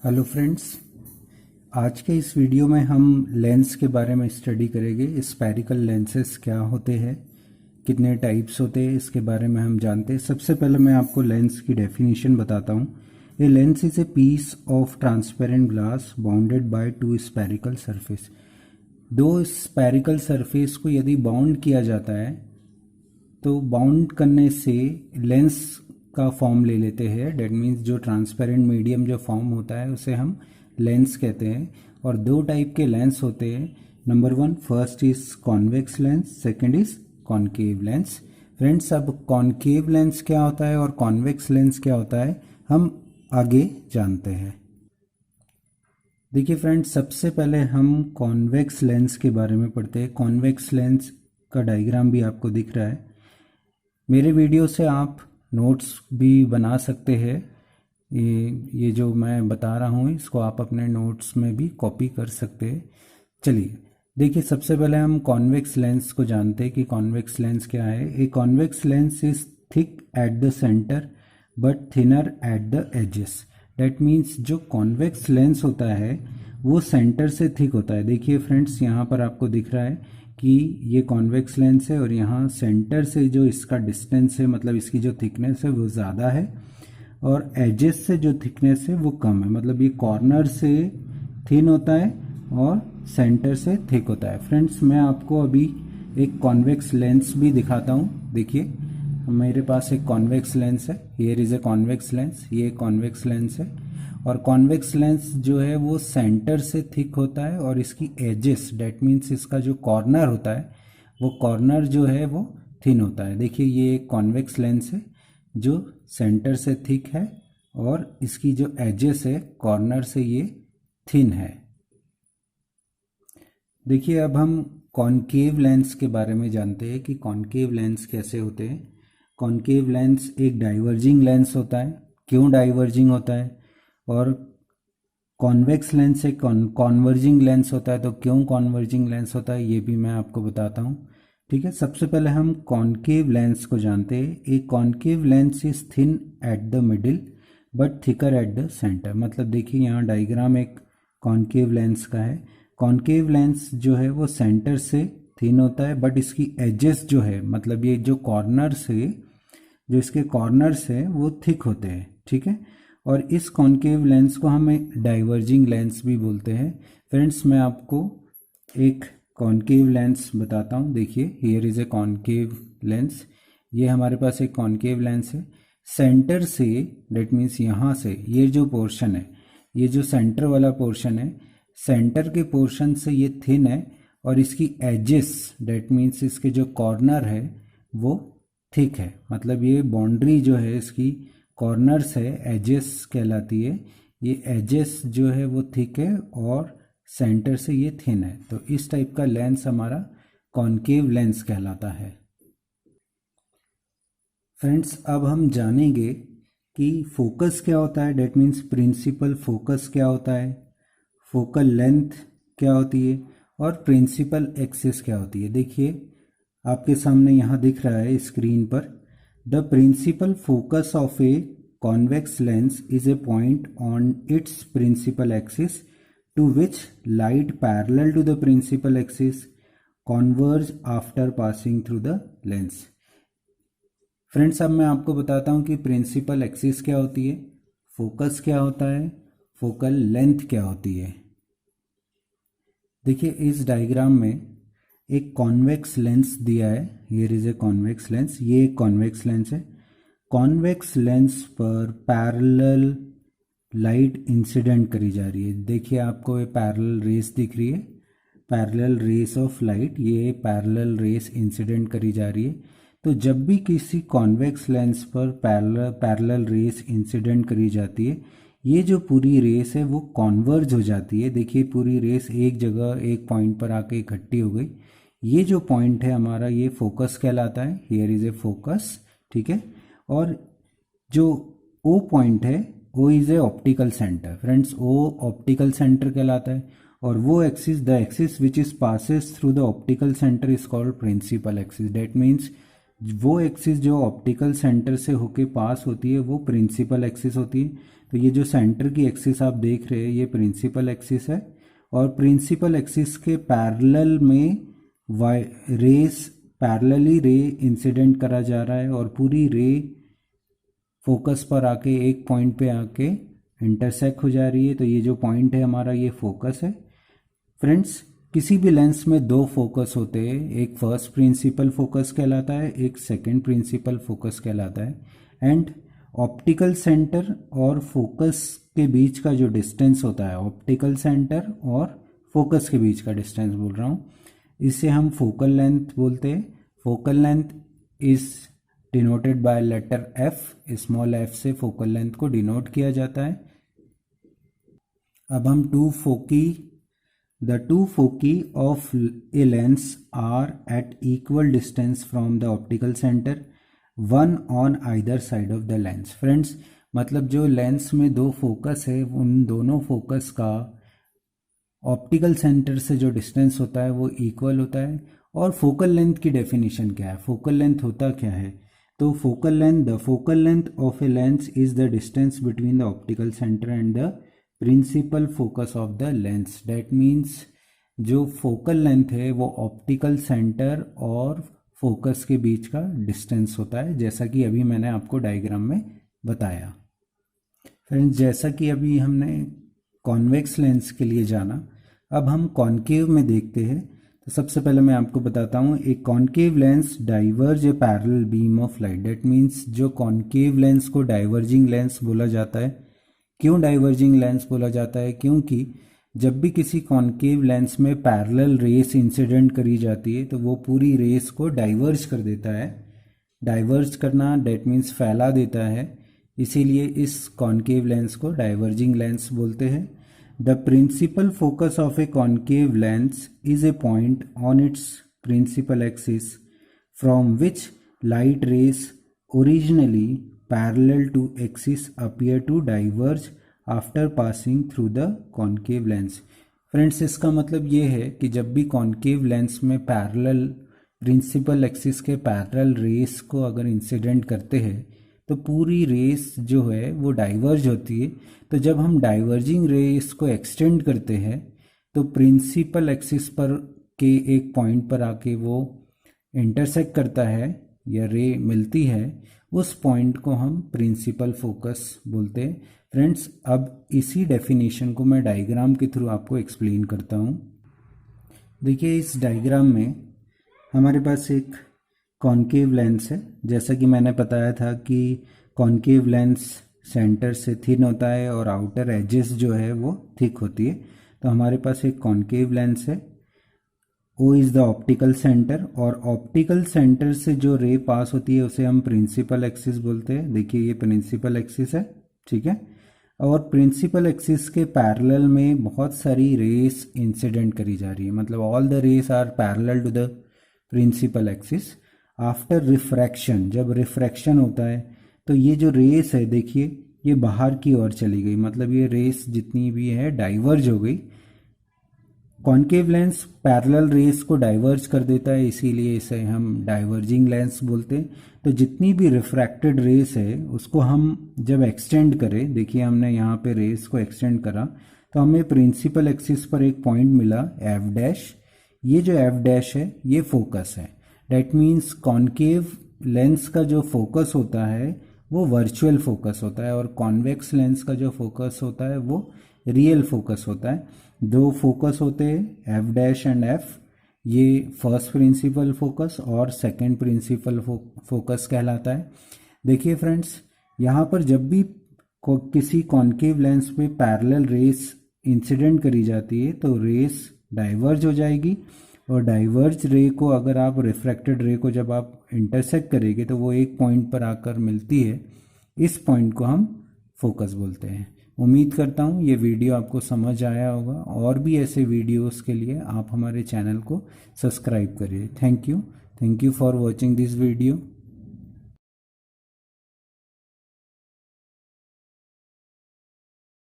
Hello friends, आज के इस वीडियो में हम लेंस के बारे में स्टडी करेंगे। स्फेरिकल लेंसेस क्या होते हैं, कितने टाइप्स होते हैं, इसके बारे में हम जानते हैं। सबसे पहले मैं आपको लेंस की डेफिनेशन बताता हूँ। A lens is a piece of transparent glass bounded by two spherical surface. दो स्फेरिकल सरफेस को यदि बाउंड किया जाता है तो बाउंड करने से लेंस का फॉर्म ले लेते हैं। डेट मीन्स जो ट्रांसपेरेंट मीडियम जो फॉर्म होता है उसे हम लेंस कहते हैं। और दो टाइप के लेंस होते हैं। Number one, first is convex lens, second is concave lens. Friends, अब कॉनकेव लेंस क्या होता है और कॉन्वेक्स लेंस क्या होता है हम आगे जानते हैं। देखिए फ्रेंड्स, सबसे पहले हम कॉन्वेक्स लेंस के बारे में पढ़ते हैं। कॉन्वेक्स लेंस का डायग्राम भी आपको दिख रहा है। मेरे वीडियो से आप नोट्स भी बना सकते हैं। ये जो मैं बता रहा हूँ इसको आप अपने नोट्स में भी कॉपी कर सकते हैं। चलिए देखिए, सबसे पहले हम कॉन्वेक्स लेंस को जानते हैं कि कॉन्वेक्स लेंस क्या है। A convex lens is thick at the centre but thinner at the edges. That means जो कॉन्वेक्स लेंस होता है वो सेंटर से थिक होता है। देखिए फ्रेंड्स, यहाँ पर आपको दिख रहा है कि ये कॉन्वेक्स लेंस है और यहाँ सेंटर से जो इसका डिस्टेंस है, मतलब इसकी जो थिकनेस है वो ज़्यादा है और एजेस से जो थिकनेस है वो कम है। मतलब ये कॉर्नर से थिन होता है और सेंटर से थिक होता है। फ्रेंड्स, मैं आपको अभी एक कॉन्वेक्स लेंस भी दिखाता हूँ। देखिए, मेरे पास एक कॉन्वेक्स लेंस है। Here is A convex lens, ये कॉन्वेक्स लेंस है। और कॉन्वेक्स लेंस जो है वो सेंटर से थिक होता है और इसकी एजेस, डेट मीन्स इसका जो कॉर्नर होता है वो कॉर्नर जो है वो थिन होता है। देखिए, ये एक कॉन्वेक्स लेंस है जो सेंटर से थिक है और इसकी जो एजेस है कॉर्नर से ये थिन है। देखिए, अब हम कॉनकेव लेंस के बारे में जानते हैं कि कॉनकेव लेंस कैसे होते हैं। कॉनकेव लेंस एक डाइवर्जिंग लेंस होता है। क्यों डाइवर्जिंग होता है? और कॉन्वेक्स लेंस से कॉन्वर्जिंग लेंस होता है, तो क्यों कॉन्वर्जिंग लेंस होता है ये भी मैं आपको बताता हूँ। ठीक है, सबसे पहले हम कॉनकेव लेंस को जानते हैं। एक concave lens is thin at the middle but thicker at the centre. मतलब देखिए, यहाँ डायग्राम एक कॉनकेव लेंस का है। कॉनकेव लेंस जो है वो सेंटर से थिन होता है बट इसकी एजेस जो है, मतलब ये जो कॉर्नर से, जो इसके कॉर्नर्स है वो थिक होते हैं। ठीक है, और इस कॉनकेव लेंस को हम एक डाइवर्जिंग लेंस भी बोलते हैं। फ्रेंड्स, मैं आपको एक कॉनकेव लेंस बताता हूँ। देखिए, here is A concave lens. ये हमारे पास एक कॉनकेव लेंस है। सेंटर से, डेट मीन्स यहाँ से ये जो पोर्शन है, ये जो सेंटर वाला पोर्शन है, सेंटर के पोर्शन से ये थिन है और इसकी एजेस, डेट मीन्स इसके जो कॉर्नर है वो थिक है। मतलब ये बाउंड्री जो है इसकी कॉर्नर्स है, एजेस कहलाती है। ये एजेस जो है वो थिक है और सेंटर से ये थिन है। तो इस टाइप का लेंस हमारा कॉनकेव लेंस कहलाता है। फ्रेंड्स, अब हम जानेंगे कि फोकस क्या होता है। डेट मीन्स प्रिंसिपल फोकस क्या होता है, फोकल लेंथ क्या होती है और प्रिंसिपल एक्सिस क्या होती है। देखिए, आपके सामने यहाँ दिख रहा है स्क्रीन पर, the principal focus of a convex lens is a point on its principal axis to which light parallel to the principal axis converge after passing through the lens. Friends, अब मैं आपको बताता हूँ कि प्रिंसिपल एक्सिस क्या होती है, focus क्या होता है, फोकल लेंथ क्या होती है। देखिए, इस डायग्राम में एक कॉन्वेक्स लेंस दिया है। Here is A convex lens. ये एक कॉन्वेक्स लेंस है। कॉन्वेक्स लेंस पर पैरेलल लाइट इंसिडेंट करी जा रही है। देखिए, आपको ये पैरेलल रेस दिख रही है, पैरेलल रेस ऑफ लाइट, ये पैरेलल रेस इंसिडेंट करी जा रही है। तो जब भी किसी कॉन्वेक्स लेंस पर पैरेलल रेस इंसिडेंट करी जाती है, ये जो पूरी रेस है वो कॉन्वर्ज हो जाती है। देखिए, पूरी रेस एक जगह एक पॉइंट पर आके इकट्ठी हो गई। ये जो पॉइंट है हमारा, ये फोकस कहलाता है। Here is a focus. ठीक है, और जो ओ पॉइंट है, O is a optical centre. Friends, O optical centre कहलाता है और वो axis, the axis which is passes through the optical centre is called principal axis. That means वो एक्सिस जो ऑप्टिकल सेंटर से होके पास होती है वो प्रिंसिपल एक्सिस होती है। तो ये जो सेंटर की एक्सिस आप देख रहे हैं ये प्रिंसिपल एक्सिस है, और प्रिंसिपल एक्सिस के पैरेलल में रेस पैरेलली रे इंसिडेंट करा जा रहा है, और पूरी रे फोकस पर आके एक पॉइंट पे आके इंटरसेक्ट हो जा रही है। तो ये जो पॉइंट है हमारा ये फोकस है। फ्रेंड्स, किसी भी लेंस में दो फोकस होते हैं, एक फर्स्ट प्रिंसिपल फोकस कहलाता है, एक सेकंड प्रिंसिपल फोकस कहलाता है। एंड ऑप्टिकल सेंटर और फोकस के बीच का जो डिस्टेंस होता है, ऑप्टिकल सेंटर और फोकस के बीच का डिस्टेंस बोल रहा हूँ, इसे हम फोकल लेंथ बोलते हैं। Focal length is denoted by letter F, small F से फोकल लेंथ को डिनोट किया जाता है। अब हम the two foci of a lens are at equal distance from the optical center, one on either side of the lens. Friends, मतलब जो lens में दो फोकस है उन दोनों फोकस का ऑप्टिकल सेंटर से जो डिस्टेंस होता है वो इक्वल होता है। और फोकल लेंथ की डेफिनेशन क्या है, फोकल लेंथ होता क्या है? तो the focal length of a lens is the distance between the optical centre and the principal focus of the lens. That means जो फोकल लेंथ है वो ऑप्टिकल सेंटर और फोकस के बीच का डिस्टेंस होता है, जैसा कि अभी मैंने आपको डायग्राम में बताया। फ्रेंड्स, जैसा कि अभी हमने कॉन्वेक्स लेंस के लिए जाना, अब हम कॉन्केव में देखते हैं। तो सबसे पहले मैं आपको बताता हूँ, एक concave lens diverge A parallel beam of light. That means जो कॉन्केव लेंस को डाइवर्जिंग लेंस बोला जाता है। क्यों डाइवर्जिंग लेंस बोला जाता है? क्योंकि जब भी किसी कॉन्केव लेंस में पैरेलल रेस इंसिडेंट करी जाती है तो वो पूरी रेस को डाइवर्ज कर देता है। डाइवर्ज करना डैट मीन्स फैला देता है, इसीलिए इस कॉन्केव लेंस को डाइवर्जिंग लेंस बोलते हैं। The principal focus of a concave lens is a point on its principal axis from which light rays originally parallel to axis appear to diverge after passing through the concave lens. Friends, इसका मतलब ये है कि जब भी concave lens में parallel principal axis के parallel race को अगर इंसिडेंट करते हैं तो पूरी रेस जो है वो डाइवर्ज होती है। तो जब हम डाइवर्जिंग रेस को एक्सटेंड करते हैं तो प्रिंसिपल एक्सिस पर के एक पॉइंट पर आके वो इंटरसेक्ट करता है या रे मिलती है, उस पॉइंट को हम प्रिंसिपल फोकस बोलते हैं। फ्रेंड्स, अब इसी डेफिनेशन को मैं डायग्राम के थ्रू आपको एक्सप्लेन करता हूँ। देखिए, इस डायग्राम में हमारे पास एक कॉन्केव लेंस है। जैसा कि मैंने बताया था कि कॉन्केव लेंस सेंटर से थिन होता है और आउटर एजेस जो है वो थिक होती है। तो हमारे पास एक कॉन्केव लेंस है, O is the optical centre, और ऑप्टिकल सेंटर से जो रे पास होती है उसे हम प्रिंसिपल एक्सिस बोलते हैं। देखिए, ये प्रिंसिपल एक्सिस है, ठीक है। और प्रिंसिपल एक्सिस के पैरेलल में बहुत सारी रेस इंसिडेंट करी जा रही है, मतलब all the rays are parallel to the principal axis. After refraction, जब रिफ्रैक्शन होता है तो ये जो रेस है, देखिए ये बाहर की ओर चली गई, मतलब ये रेस जितनी भी है डाइवर्ज हो गई। कॉन्केव लेंस पैरेलल रेस को डाइवर्ज कर देता है, इसीलिए इसे हम डाइवर्जिंग लेंस बोलते हैं। तो जितनी भी रिफ्रैक्टेड रेस है उसको हम जब एक्सटेंड करें, देखिए हमने यहाँ पे रेस को एक्सटेंड करा तो हमें प्रिंसिपल एक्सिस पर एक पॉइंट मिला एफ डैश। ये जो एफ डैश है ये फोकस है। डैट मीन्स कॉन्केव लेंस का जो फोकस होता है वो वर्चुअल फोकस होता है, और कॉन्वेक्स लेंस का जो फोकस होता है वो रियल फोकस होता है। दो फोकस होते हैं एफ डैश एंड एफ, ये फर्स्ट प्रिंसिपल फोकस और सेकंड प्रिंसिपल फोकस कहलाता है। देखिए फ्रेंड्स, यहाँ पर जब भी किसी कॉन्केव लेंस पे पैरेलल रेस इंसिडेंट करी जाती है तो रेस डाइवर्ज हो जाएगी, और डाइवर्ज रे को अगर आप रिफ्रैक्टेड रे को जब आप इंटरसेक्ट करेंगे तो वो एक पॉइंट पर आकर मिलती है। इस पॉइंट को हम फोकस बोलते हैं। उम्मीद करता हूँ ये वीडियो आपको समझ आया होगा, और भी ऐसे वीडियोस के लिए आप हमारे चैनल को सब्सक्राइब करिए। Thank you for watching this video.